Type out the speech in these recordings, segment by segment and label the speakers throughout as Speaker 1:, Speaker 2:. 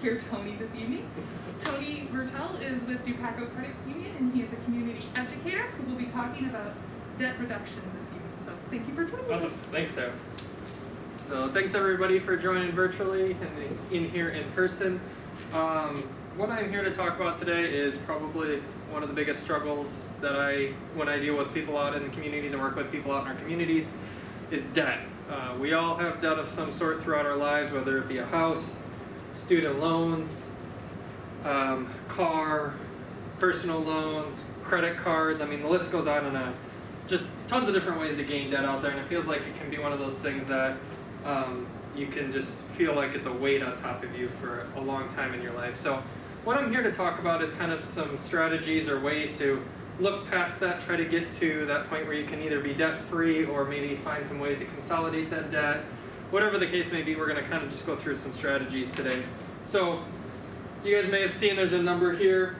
Speaker 1: hear Tony this evening. Tony Viertel is with Dupaco Credit Union, and he is a community educator who will be talking about debt reduction this evening. So thank you for joining us.
Speaker 2: Awesome. Thanks, Sarah. So thanks everybody for joining virtually and in here in person. What I'm here to talk about today is probably one of the biggest struggles that when I deal with people out in the communities and work with people out in our communities, is debt. We all have debt of some sort throughout our lives, whether it be a house, student loans, car, personal loans, credit cards. I mean, the list goes on and on. Just tons of different ways to gain debt out there, and it feels like it can be one of those things that you can just feel like it's a weight on top of you for a long time in your life. So what I'm here to talk about is kind of some strategies or ways to look past that, try to get to that point where you can either be debt-free or maybe find some ways to consolidate that debt. Whatever the case may be, we're going to kind of just go through some strategies today. So you guys may have seen there's a number here.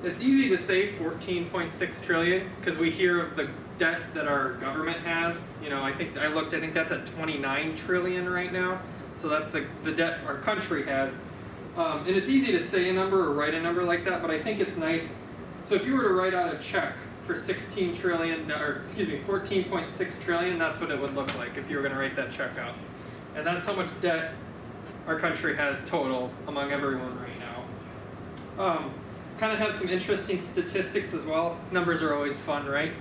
Speaker 2: It's easy to say 14.6 trillion because we hear of the debt that our government has. You know, I think that's at 29 trillion right now. So that's the debt our country has. And it's easy to say a number or write a number like that, but I think it's nice. So if you were to write out a check for 16 trillion, or excuse me, 14.6 trillion, that's what it would look like if you were going to write that check out. And that's how much debt our country has total among everyone right now. Kind of have some interesting statistics as well. Numbers are always fun, right?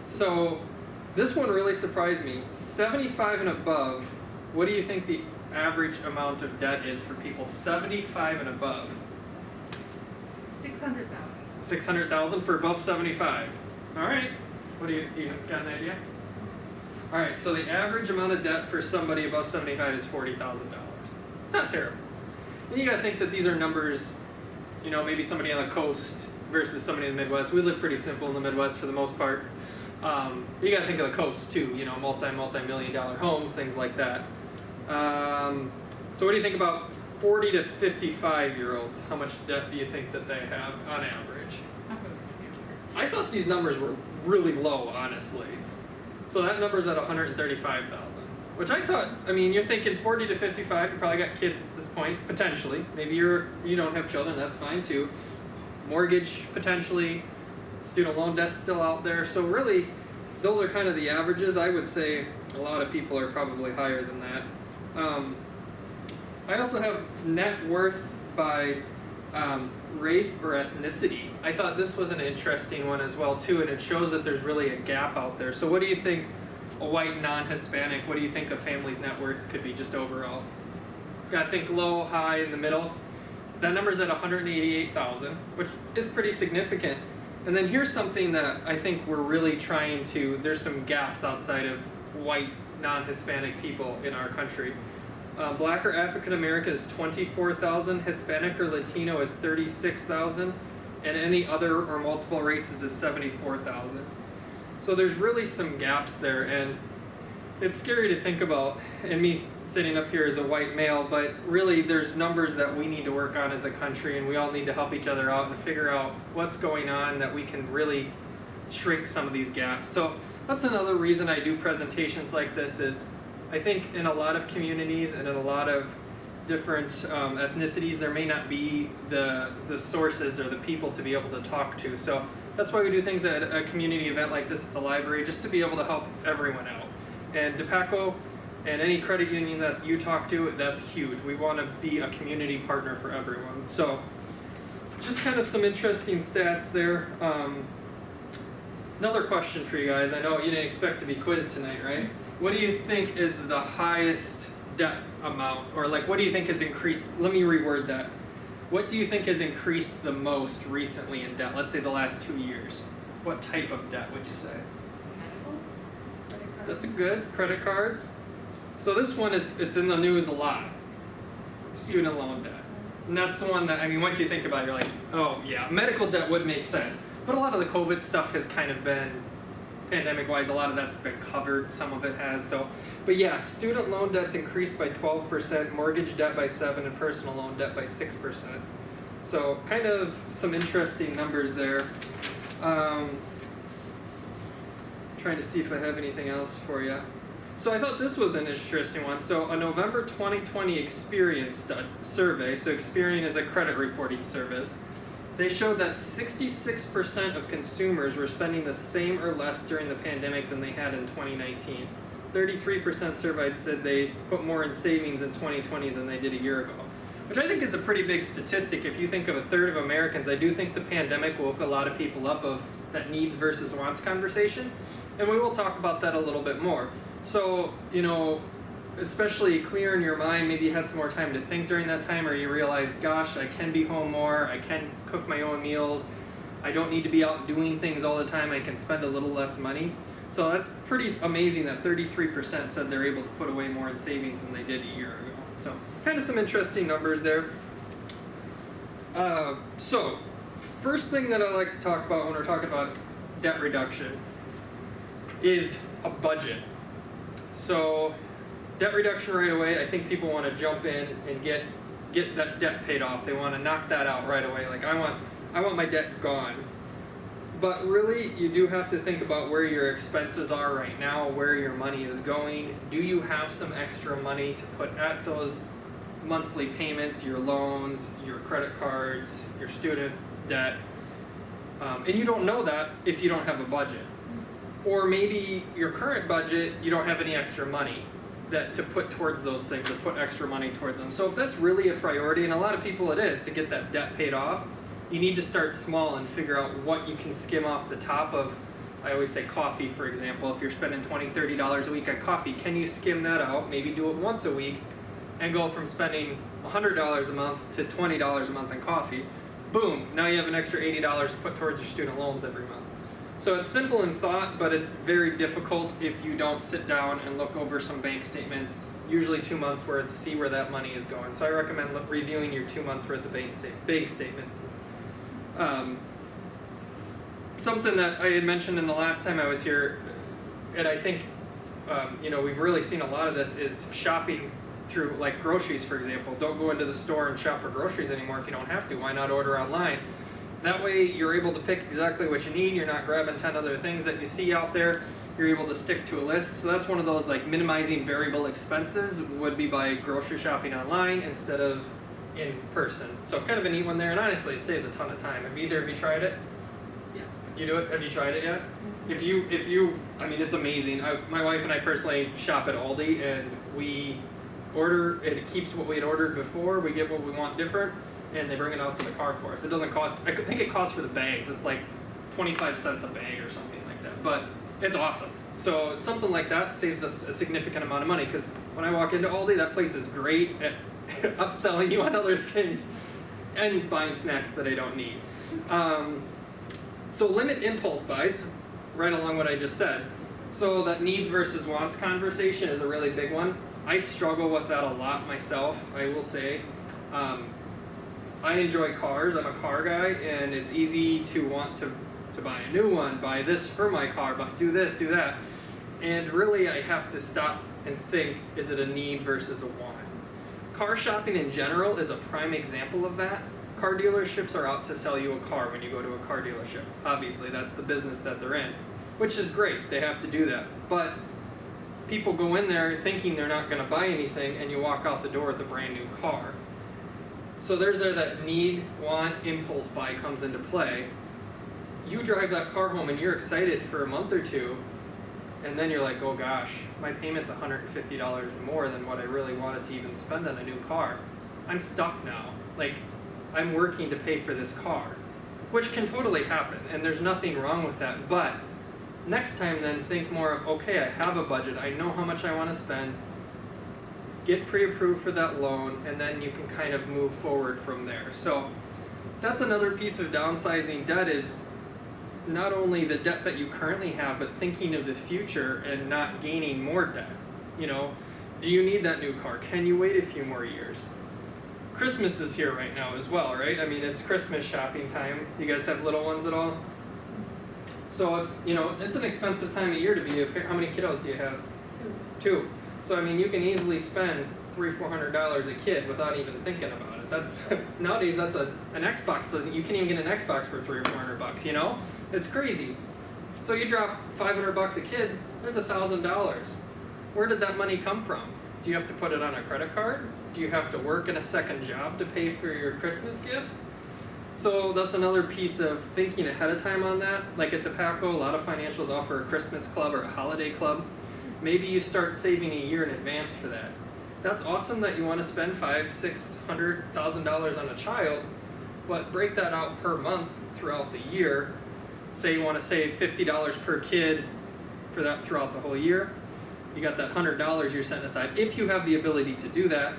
Speaker 2: So this one really surprised me. 75 and above, what do you think the average amount of debt is for people 75 and above?
Speaker 1: 600,000.
Speaker 2: 600,000 for above 75. All right. What do you got an idea? All right. So the average amount of debt for somebody above 75 is $40,000. It's not terrible. And you got to think that these are numbers. You know, maybe somebody on the coast versus somebody in the Midwest. We live pretty simple in the Midwest for the most part. You got to think of the coast too. You know, multi-million-dollar homes, things like that. So what do you think about 40 to 55-year-olds? How much debt do you think that they have on average? I thought these numbers were really low, honestly. So that number's at 135,000, which I thought, I mean, you're thinking 40 to 55, you probably got kids at this point, potentially. Maybe you don't have children, that's fine too. Mortgage, potentially. Student loan debt still out there. So really, those are kind of the averages. I would say a lot of people are probably higher than that. I also have net worth by race or ethnicity. I thought this was an interesting one as well too, and it shows that there's really a gap out there. So what do you think a white non-Hispanic, what do you think a family's net worth could be just overall? You gotta think low, high, in the middle. That number's at 188,000, which is pretty significant. And then here's something that I think we're really trying to, there's some gaps outside of white non-Hispanic people in our country. Black or African American is 24,000, Hispanic or Latino is 36,000, and any other or multiple races is 74,000. So there's really some gaps there, and it's scary to think about, and me sitting up here as a white male, but really there's numbers that we need to work on as a country, and we all need to help each other out and figure out what's going on that we can really shrink some of these gaps. So that's another reason I do presentations like this is I think in a lot of communities and in a lot of different ethnicities, there may not be the sources or the people to be able to talk to. So that's why we do things at a community event like this at the library, just to be able to help everyone out. And Dupaco and any credit union that you talk to, that's huge. We want to be a community partner for everyone. So just kind of some interesting stats there. Another question for you guys. I know you didn't expect to be quizzed tonight, right? What do you think is the highest debt amount? Or like, what do you think has increased? Let me reword that. What do you think has increased the most recently in debt? Let's say the last 2 years. What type of debt would you say? That's a good. Credit cards. So this one it's in the news a lot. Student loan debt. And that's the one that, I mean, once you think about it, you're like, oh yeah, medical debt would make sense. But a lot of the COVID stuff has kind of been, pandemic-wise, a lot of that's been covered. Some of it has. So, but yeah, student loan debt's increased by 12%, mortgage debt by 7%, and personal loan debt by 6%. So kind of some interesting numbers there. Trying to see if I have anything else for you. So I thought this was an interesting one. So a November 2020 Experience survey, so Experian is a credit reporting service, they showed that 66% of consumers were spending the same or less during the pandemic than they had in 2019. 33% surveyed said they put more in savings in 2020 than they did a year ago, which I think is a pretty big statistic. If you think of a third of Americans, I do think the pandemic woke a lot of people up of that needs versus wants conversation, and we will talk about that a little bit more. So, you know, especially clear in your mind, maybe you had some more time to think during that time, or you realize, gosh, I can be home more, I can cook my own meals, I don't need to be out doing things all the time, I can spend a little less money. So that's pretty amazing that 33% said they're able to put away more in savings than they did a year ago. So kind of some interesting numbers there. So first thing that I like to talk about when we're talking about debt reduction is a budget. So debt reduction right away, I think people want to jump in and get that debt paid off. They want to knock that out right away. Like I want my debt gone. But really, you do have to think about where your expenses are right now, where your money is going. Do you have some extra money to put at those monthly payments, your loans, your credit cards, your student debt? And you don't know that if you don't have a budget. Or maybe your current budget, you don't have any extra money that to put towards those things, to put extra money towards them. So if that's really a priority, and a lot of people it is, to get that debt paid off, you need to start small and figure out what you can skim off the top of. I always say coffee, for example. If you're spending $20, $30 a week on coffee, can you skim that out, maybe do it once a week, and go from spending $100 a month to $20 a month on coffee? Boom, now you have an extra $80 to put towards your student loans every month. So it's simple in thought, but it's very difficult if you don't sit down and look over some bank statements, usually 2 months worth, see where that money is going. So I recommend reviewing your 2 months worth of bank statements. Something that I had mentioned in the last time I was here, and I think you know, we've really seen a lot of this, is shopping through, like groceries, for example. Don't go into the store and shop for groceries anymore if you don't have to. Why not order online? That way you're able to pick exactly what you need. You're not grabbing 10 other things that you see out there. You're able to stick to a list. So that's one of those, like, minimizing variable expenses would be by grocery shopping online instead of in person. So kind of a neat one there, and honestly it saves a ton of time. Have either of you tried it?
Speaker 1: Yes.
Speaker 2: You do it? Have you tried it yet? If you, I mean, it's amazing. My wife and I personally shop at Aldi, and we order, it keeps what we had ordered before, we get what we want different, and they bring it out to the car for us. It doesn't cost, I think it costs for the bags, it's like 25 cents a bag or something like that, but it's awesome. So something like that saves us a significant amount of money, because when I walk into Aldi, that place is great at upselling you on other things and buying snacks that I don't need. So limit impulse buys, right along what I just said. So that needs versus wants conversation is a really big one. I struggle with that a lot myself, I will say. I enjoy cars, I'm a car guy, and it's easy to want to buy a new one, buy this for my car, but do this, do that. And really I have to stop and think, is it a need versus a want? Car shopping in general is a prime example of that. Car dealerships are out to sell you a car when you go to a car dealership. Obviously, that's the business that they're in, which is great, they have to do that. But people go in there thinking they're not gonna buy anything, and you walk out the door with a brand new car. So there's that need, want, impulse buy comes into play. You drive that car home and you're excited for a month or two, and then you're like, oh gosh, my payment's $150 more than what I really wanted to even spend on a new car. I'm stuck now. Like, I'm working to pay for this car, which can totally happen, and there's nothing wrong with that. But next time then think more of, okay, I have a budget, I know how much I want to spend, get pre-approved for that loan, and then you can kind of move forward from there. So that's another piece of downsizing debt, is not only the debt that you currently have, but thinking of the future and not gaining more debt. You know, do you need that new car? Can you wait a few more years? Christmas is here right now as well, right? I mean, it's Christmas shopping time. You guys have little ones at all? So it's, you know, it's an expensive time of year to be a parent. How many kiddos do you have? Two. So I mean, you can easily spend $300-400 a kid without even thinking about it. That's nowadays that's an Xbox doesn't. You can't even get an Xbox for $300 or $400. You know, it's crazy. So you drop $500 a kid. There's $1,000. where did that money come from? Do you have to put it on a credit card? Do you have to work in a second job to pay for your Christmas gifts? So that's another piece of thinking ahead of time on that. Like at Dupaco, a lot of financials offer a Christmas club or a holiday club. Maybe you start saving a year in advance for that. That's awesome that you want to spend $500,000-$600,000 on a child, but break that out per month throughout the year. Say you want to save $50 per kid for that throughout the whole year. You got that $100 you're setting aside if you have the ability to do that,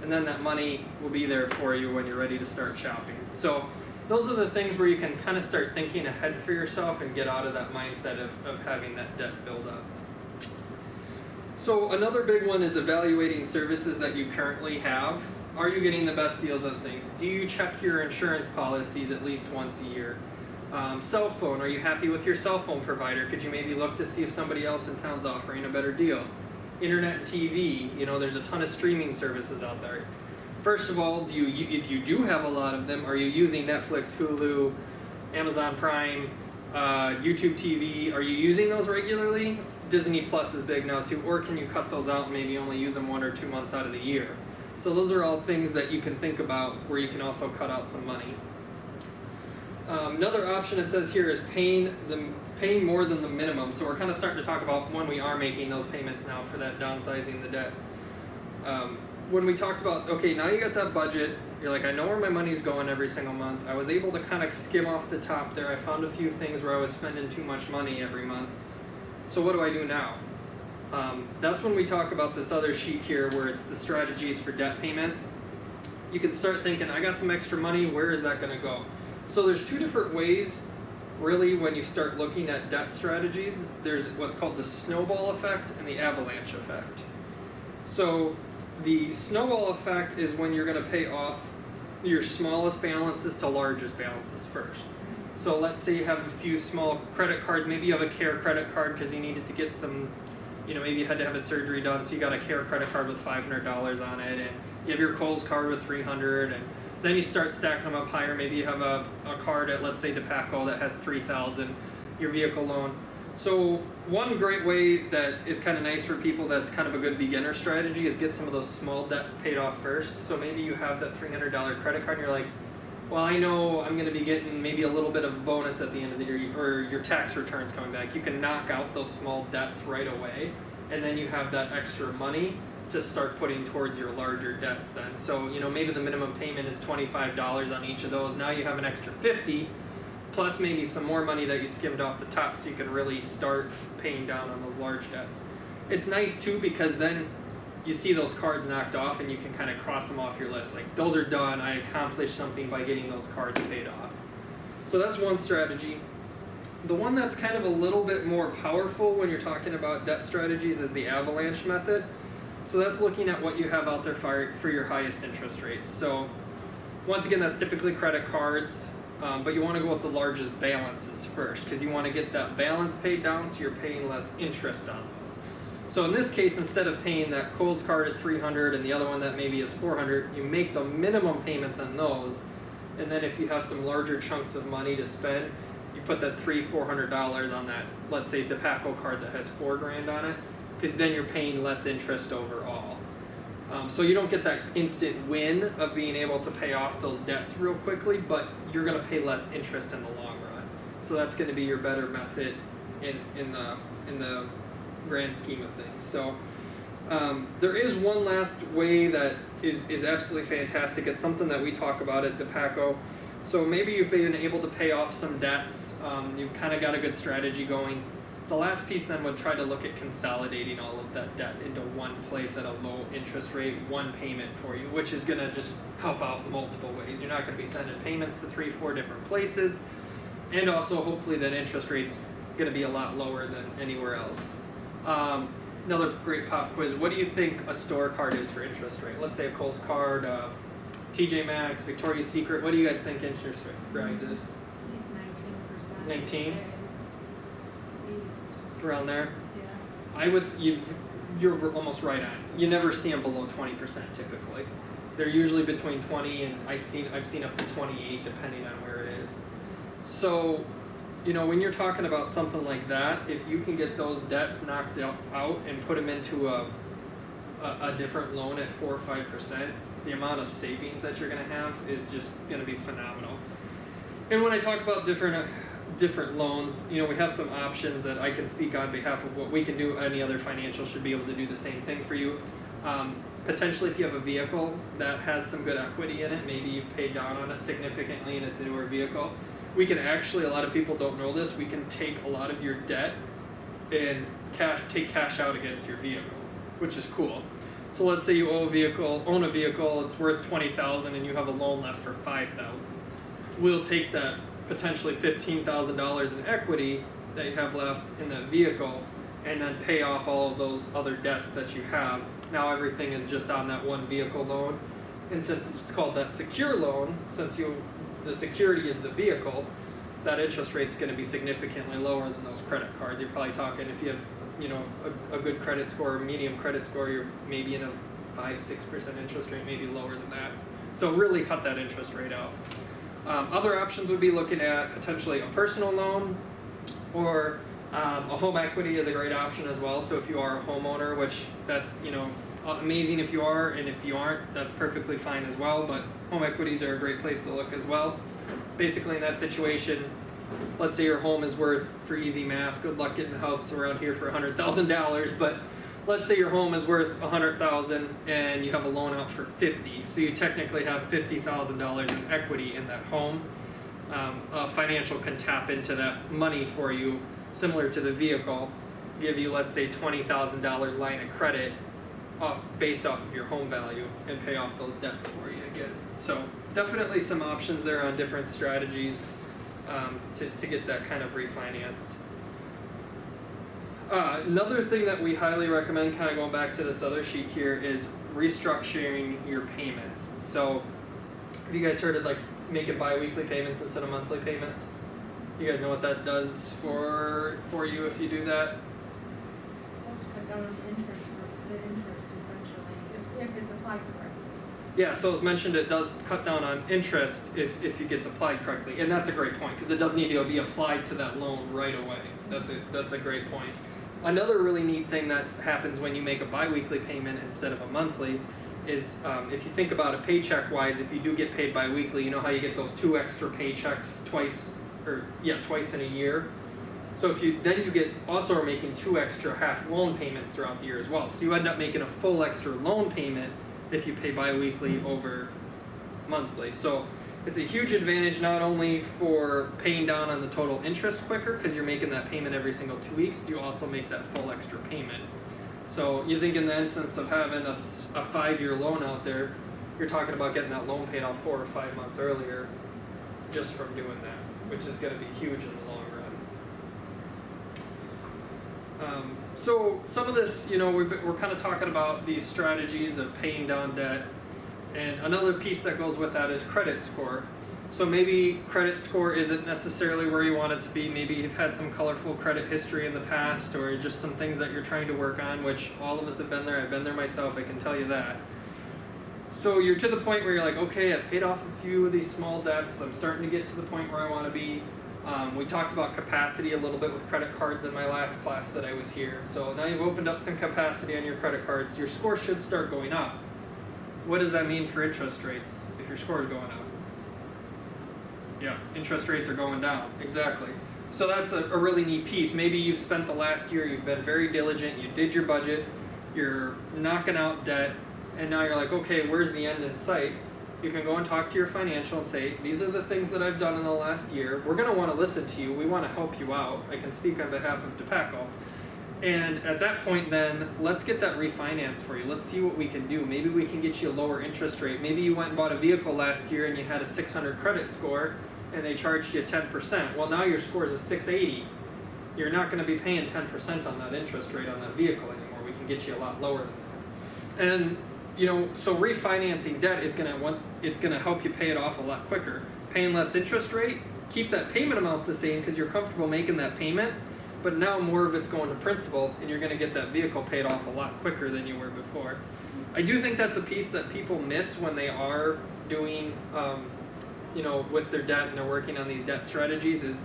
Speaker 2: and then that money will be there for you when you're ready to start shopping. So those are the things where you can kind of start thinking ahead for yourself and get out of that mindset of having that debt build up. So another big one is evaluating services that you currently have. Are you getting the best deals on things? Do you check your insurance policies at least once a year? Cell phone, are you happy with your cell phone provider? Could you maybe look to see if somebody else in town's offering a better deal? Internet and TV, there's a ton of streaming services out there. First of all, if you do have a lot of them, are you using Netflix, Hulu, Amazon Prime, YouTube TV? Are you using those regularly? Disney Plus is big now too, or can you cut those out and maybe only use them 1 or 2 months out of the year? So those are all things that you can think about where you can also cut out some money. Another option it says here is paying more than the minimum. So we're kind of starting to talk about when we are making those payments now for that downsizing the debt. When we talked about, okay, now you got that budget, you're like, I know where my money's going every single month. I was able to kind of skim off the top there. I found a few things where I was spending too much money every month. So what do I do now? That's when we talk about this other sheet here where it's the strategies for debt payment. You can start thinking, I got some extra money, where is that going to go? So there's two different ways, really, when you start looking at debt strategies. There's what's called the Snowball Effect and the Avalanche Effect. So the Snowball Effect is when you're going to pay off your smallest balances to largest balances first. So let's say you have a few small credit cards. Maybe you have a care credit card because you needed to get some, maybe you had to have a surgery done, so you got a care credit card with $500 on it, and you have your Kohl's card with $300, and then you start stacking them up higher. Maybe you have a card at, let's say, Dupaco that has $3,000, your vehicle loan. So one great way that is kind of nice for people that's kind of a good beginner strategy is get some of those small debts paid off first. So maybe you have that $300 credit card and you're like, well, I know I'm going to be getting maybe a little bit of bonus at the end of the year, or your tax return's coming back. You can knock out those small debts right away, and then you have that extra money to start putting towards your larger debts then. So, maybe the minimum payment is $25 on each of those. Now you have an extra $50, plus maybe some more money that you skimmed off the top, so you can really start paying down on those large debts. It's nice too because then you see those cards knocked off and you can kind of cross them off your list. Like, those are done, I accomplished something by getting those cards paid off. So that's one strategy. The one that's kind of a little bit more powerful when you're talking about debt strategies is the Avalanche Method. So that's looking at what you have out there for your highest interest rates. So once again, that's typically credit cards, but you want to go with the largest balances first because you want to get that balance paid down so you're paying less interest on those. So in this case, instead of paying that Kohl's card at $300 and the other one that maybe is $400, you make the minimum payments on those, and then if you have some larger chunks of money to spend, you put that $300-$400 on that, let's say Dupaco card that has $4,000 on it, because then you're paying less interest overall. So you don't get that instant win of being able to pay off those debts real quickly, but you're going to pay less interest in the long run. So that's going to be your better method in the grand scheme of things. So there is one last way that is absolutely fantastic. It's something that we talk about at Dupaco. So maybe you've been able to pay off some debts. You've kind of got a good strategy going. The last piece then would try to look at consolidating all of that debt into one place at a low interest rate, one payment for you, which is going to just help out multiple ways. You're not going to be sending payments to 3-4 different places, and also hopefully that interest rate's going to be a lot lower than anywhere else. Another great pop quiz. What do you think a store card is for interest rate? Let's say a Kohl's card, TJ Maxx, Victoria's Secret. What do you guys think interest rate rise is?
Speaker 3: At least 19%.
Speaker 2: 19?
Speaker 3: Please.
Speaker 2: Around there?
Speaker 3: Yeah.
Speaker 2: I would. You're almost right on. You never see them below 20% typically. They're usually between 20 and I've seen up to 28 depending on where it is. So when you're talking about something like that, if you can get those debts knocked out and put them into a different loan at 4 or 5%, the amount of savings that you're going to have is just going to be phenomenal. And when I talk about different loans, we have some options that I can speak on behalf of what we can do. Any other financial should be able to do the same thing for you. Potentially, if you have a vehicle that has some good equity in it, maybe you've paid down on it significantly and it's a newer vehicle, we can actually, a lot of people don't know this, we can take a lot of your debt and take cash out against your vehicle, which is cool. So let's say you own a vehicle, it's worth $20,000 and you have a loan left for $5,000. We'll take that potentially $15,000 in equity that you have left in that vehicle and then pay off all of those other debts that you have. Now everything is just on that one vehicle loan. And since it's called that secure loan, since the security is the vehicle, that interest rate's going to be significantly lower than those credit cards. You're probably talking, if you have a good credit score, medium credit score, you're maybe in a 5-6% interest rate, maybe lower than that. So really cut that interest rate out. Other options would be looking at potentially a personal loan, or a home equity is a great option as well. So if you are a homeowner, which that's amazing if you are, and if you aren't, that's perfectly fine as well. But home equities are a great place to look as well. Basically, in that situation, let's say your home is worth, for easy math, good luck getting a house around here for $100,000, but let's say your home is worth $100,000 and you have a loan out for $50,000, so you technically have $50,000 in equity in that home. A financial can tap into that money for you, similar to the vehicle, give you, let's say, $20,000 line of credit based off of your home value and pay off those debts for you again. So definitely some options there on different strategies to get that kind of refinanced. Another thing that we highly recommend, kind of going back to this other sheet here, is restructuring your payments. So have you guys heard of making bi-weekly payments instead of monthly payments? You guys know what that does for you if you do that?
Speaker 3: It's supposed to cut down on the interest essentially, if it's applied correctly.
Speaker 2: Yeah, so as mentioned, it does cut down on interest if it gets applied correctly, and that's a great point because it does need to be applied to that loan right away. That's a great point. Another really neat thing that happens when you make a bi-weekly payment instead of a monthly is if you think about it paycheck-wise, if you do get paid bi-weekly, you know how you get those 2 extra paychecks twice in a year. So if you also are making 2 extra half loan payments throughout the year as well. So you end up making a full extra loan payment if you pay bi-weekly over monthly. So it's a huge advantage not only for paying down on the total interest quicker because you're making that payment every single 2 weeks, you also make that full extra payment. So you think in the instance of having a 5-year loan out there, you're talking about getting that loan paid off 4 or 5 months earlier just from doing that, which is going to be huge in the long run. So some of this, we're kind of talking about these strategies of paying down debt, and another piece that goes with that is credit score. So maybe credit score isn't necessarily where you want it to be. Maybe you've had some colorful credit history in the past, or just some things that you're trying to work on, which all of us have been there. I've been there myself, I can tell you that. So you're to the point where you're like, okay, I've paid off a few of these small debts. I'm starting to get to the point where I want to be. We talked about capacity a little bit with credit cards in my last class that I was here. So now you've opened up some capacity on your credit cards. Your score should start going up. What does that mean for interest rates if your score is going up? Yeah, interest rates are going down. Exactly. So that's a really neat piece. Maybe you've spent the last year, you've been very diligent, you did your budget, you're knocking out debt, and now you're like, okay, where's the end in sight? You can go and talk to your financial and say, these are the things that I've done in the last year. We're going to want to listen to you. We want to help you out. I can speak on behalf of Dupaco. And at that point then, let's get that refinanced for you. Let's see what we can do. Maybe we can get you a lower interest rate. Maybe you went and bought a vehicle last year and you had a 600 credit score and they charged you 10%. Well, now your score is a 680. You're not going to be paying 10% on that interest rate on that vehicle anymore. We can get you a lot lower than that. And so refinancing debt is it's going to help you pay it off a lot quicker. Paying less interest rate, keep that payment amount the same because you're comfortable making that payment, but now more of it's going to principal and you're going to get that vehicle paid off a lot quicker than you were before. I do think that's a piece that people miss when they are doing, with their debt and they're working on these debt strategies is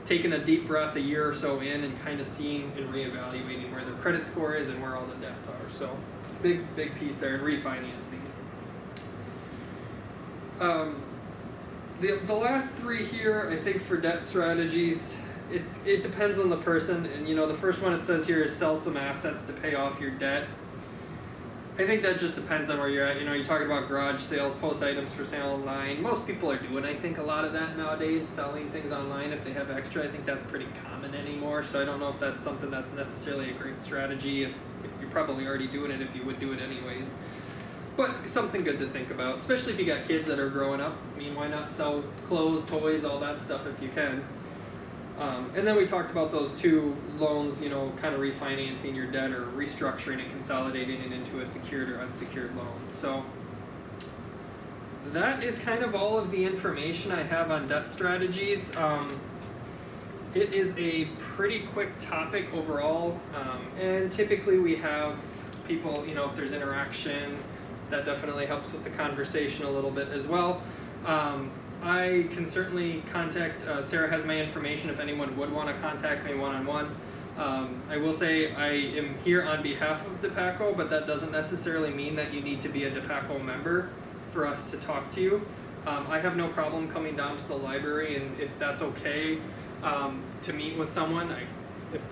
Speaker 2: taking a deep breath a year or so in and kind of seeing and reevaluating where their credit score is and where all the debts are. So big piece there, and refinancing. The last three here, I think for debt strategies, it depends on the person. And the first one it says here is sell some assets to pay off your debt. I think that just depends on where you're at. You're talking about garage sales, post items for sale online. Most people are doing, I think, a lot of that nowadays, selling things online if they have extra. I think that's pretty common anymore. So I don't know if that's something that's necessarily a great strategy. If you're probably already doing it, if you would do it anyways. But something good to think about, especially if you got kids that are growing up. I mean, why not sell clothes, toys, all that stuff if you can. And then we talked about those two loans, kind of refinancing your debt or restructuring and consolidating it into a secured or unsecured loan. So that is kind of all of the information I have on debt strategies. It is a pretty quick topic overall, and typically we have people, if there's interaction, that definitely helps with the conversation a little bit as well. I can certainly contact, Sarah has my information if anyone would want to contact me one-on-one. I will say I am here on behalf of Dupaco, but that doesn't necessarily mean that you need to be a Dupaco member for us to talk to you. I have no problem coming down to the library, and if that's okay to meet with someone,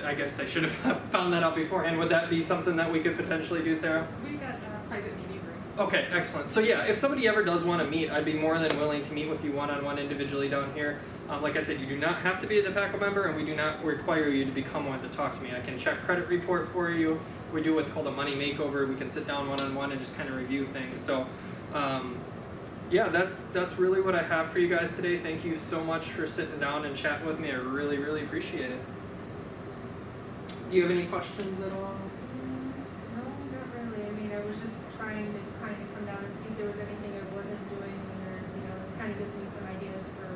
Speaker 2: I guess I should have found that out beforehand. Would that be something that we could potentially do, Sarah?
Speaker 1: We've got private meeting rooms.
Speaker 2: Okay, excellent. So yeah, if somebody ever does want to meet, I'd be more than willing to meet with you one-on-one individually down here. Like I said, you do not have to be a Dupaco member, and we do not require you to become one to talk to me. I can check credit report for you. We do what's called a money makeover. We can sit down one-on-one and just kind of review things. So yeah, that's really what I have for you guys today. Thank you so much for sitting down and chatting with me. I really, really appreciate it. Do you have any questions at all?
Speaker 3: No, not really. I mean, I was just trying to kind of come down and see if there was anything I wasn't doing, and there's, this kind of gives me some ideas for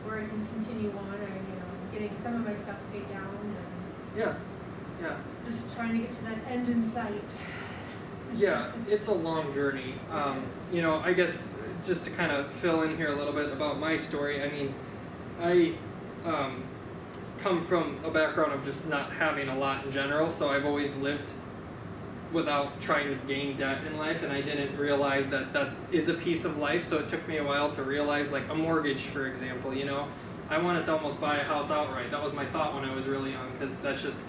Speaker 3: where I can continue on, and, getting some of my stuff paid down, and
Speaker 2: Yeah.
Speaker 3: just trying to get to that end in sight.
Speaker 2: Yeah, it's a long journey. I guess just to kind of fill in here a little bit about my story, I mean, I come from a background of just not having a lot in general, so I've always lived without trying to gain debt in life, and I didn't realize that is a piece of life, so it took me a while to realize, like a mortgage, for example, I wanted to almost buy a house outright. That was my thought when I was really young, because that's just,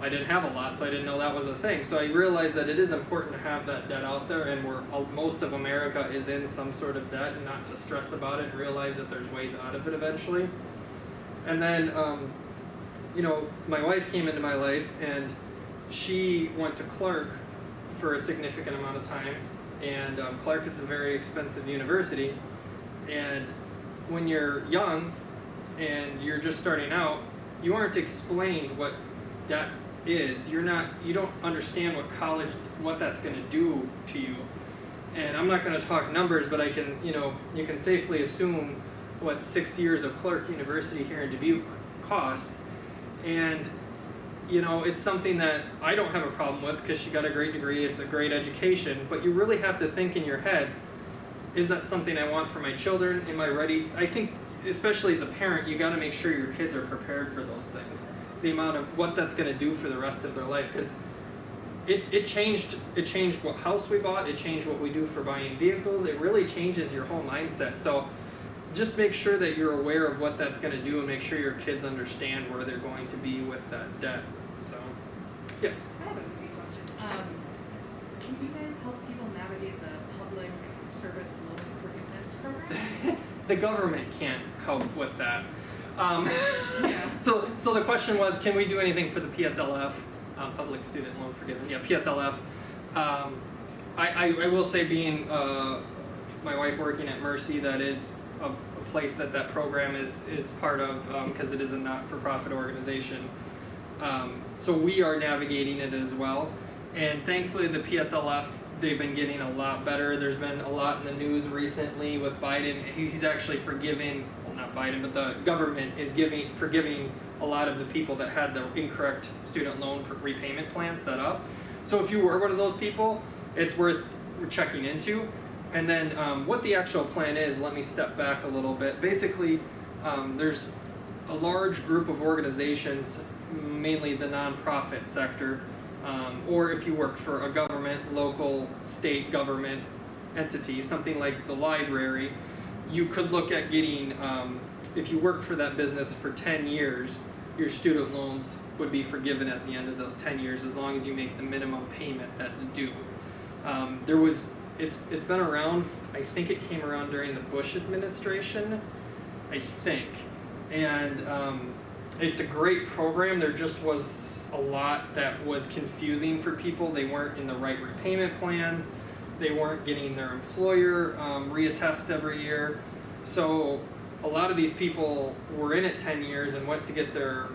Speaker 2: I didn't have a lot, so I didn't know that was a thing. So I realized that it is important to have that debt out there, and most of America is in some sort of debt, and not to stress about it and realize that there's ways out of it eventually. And then, my wife came into my life, and she went to Clark for a significant amount of time, and Clark is a very expensive university, and when you're young and you're just starting out, you aren't explained what debt is. You don't understand what that's going to do to you. And I'm not going to talk numbers, but I can, you can safely assume what 6 years of Clark University here in Dubuque cost. And, it's something that I don't have a problem with, because she got a great degree, it's a great education, but you really have to think in your head, is that something I want for my children? Am I ready? I think, especially as a parent, you got to make sure your kids are prepared for those things. The amount of what that's going to do for the rest of their life, because it changed what house we bought, it changed what we do for buying vehicles, it really changes your whole mindset. So just make sure that you're aware of what that's going to do, and make sure your kids understand where they're going to be with that debt. So, yes?
Speaker 1: I have a quick question. Can you guys help people navigate the public service loan forgiveness programs?
Speaker 2: The government can't help with that.
Speaker 1: Yeah.
Speaker 2: So the question was, can we do anything for the PSLF, Public Student Loan Forgiveness? Yeah, PSLF. I will say, being my wife working at Mercy, that is a place that program is part of, because it is a not-for-profit organization. So we are navigating it as well. And thankfully the PSLF, they've been getting a lot better. There's been a lot in the news recently with Biden. He's actually forgiving, well, not Biden, but the government is forgiving a lot of the people that had the incorrect student loan repayment plan set up. So if you were one of those people, it's worth checking into. And then what the actual plan is, let me step back a little bit. Basically, there's a large group of organizations, mainly the nonprofit sector, or if you work for a government, local, state government entity, something like the library, you could look at getting, if you work for that business for 10 years, your student loans would be forgiven at the end of those 10 years as long as you make the minimum payment that's due. It's been around, I think it came around during the Bush administration, I think. And it's a great program. There just was a lot that was confusing for people. They weren't in the right repayment plans. They weren't getting their employer reattest every year. So a lot of these people were in it 10 years and went to get their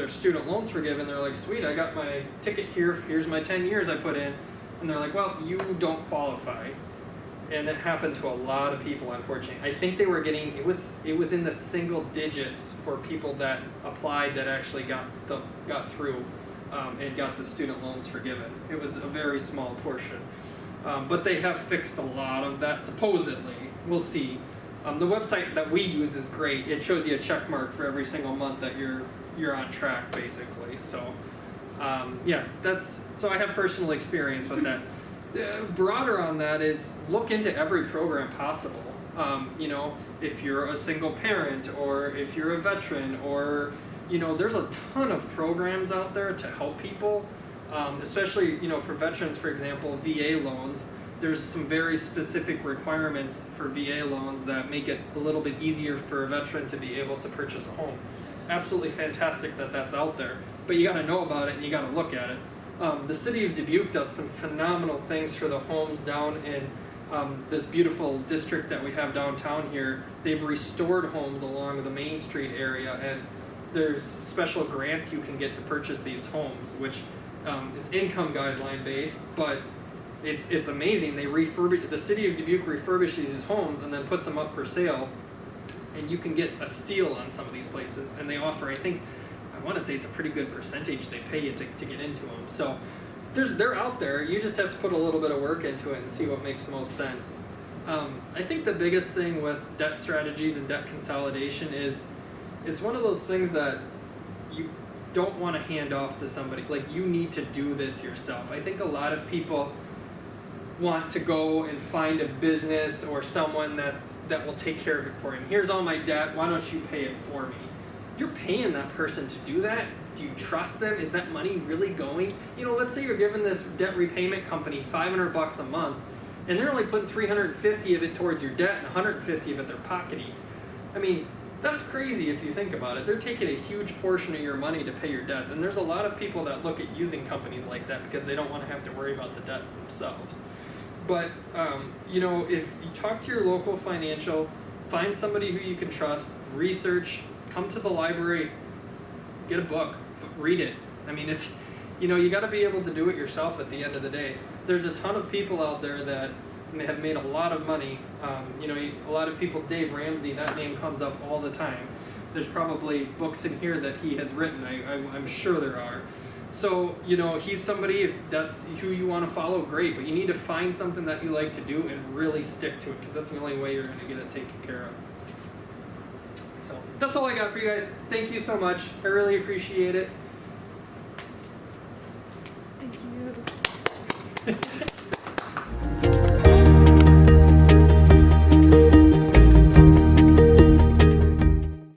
Speaker 2: student loans forgiven. They're like, sweet, I got my ticket here. Here's my 10 years I put in. And they're like, well, you don't qualify. And it happened to a lot of people, unfortunately. I think they were getting, it was in the single digits for people that applied that actually got through and got the student loans forgiven. It was a very small portion. But they have fixed a lot of that, supposedly. We'll see. The website that we use is great. It shows you a check mark for every single month that you're on track, basically. So, yeah, so I have personal experience with that. Broader on that is look into every program possible. If you're a single parent or if you're a veteran or, there's a ton of programs out there to help people, especially, for veterans, for example, VA loans. There's some very specific requirements for VA loans that make it a little bit easier for a veteran to be able to purchase a home. Absolutely fantastic that that's out there, but you got to know about it and you got to look at it. The city of Dubuque does some phenomenal things for the homes down in this beautiful district that we have downtown here. They've restored homes along the Main Street area, and there's special grants you can get to purchase these homes, which it's income guideline based, but it's amazing. The city of Dubuque refurbishes these homes and then puts them up for sale, and you can get a steal on some of these places, and they offer, I want to say it's a pretty good percentage they pay you to get into them. So they're out there. You just have to put a little bit of work into it and see what makes most sense. I think the biggest thing with debt strategies and debt consolidation is it's one of those things that you don't want to hand off to somebody. Like, you need to do this yourself. I think a lot of people want to go and find a business or someone that will take care of it for him. Here's all my debt. Why don't you pay it for me? You're paying that person to do that. Do you trust them? Is that money really going? Let's say you're giving this debt repayment company $500 a month, and they're only putting $350 of it towards your debt and $150 of it they're pocketing. That's crazy if you think about it. They're taking a huge portion of your money to pay your debts, and there's a lot of people that look at using companies like that because they don't want to have to worry about the debts themselves. But, if you talk to your local financial, find somebody who you can trust, research, come to the library, get a book, read it. It's, you got to be able to do it yourself at the end of the day. There's a ton of people out there that have made a lot of money. A lot of people, Dave Ramsey, that name comes up all the time. There's probably books in here that he has written. I'm sure there are. So, he's somebody, if that's who you want to follow, great. But you need to find something that you like to do and really stick to it, because that's the only way you're going to get it taken care of. That's all I got for you guys. Thank you so much. I really appreciate it.
Speaker 1: Thank you.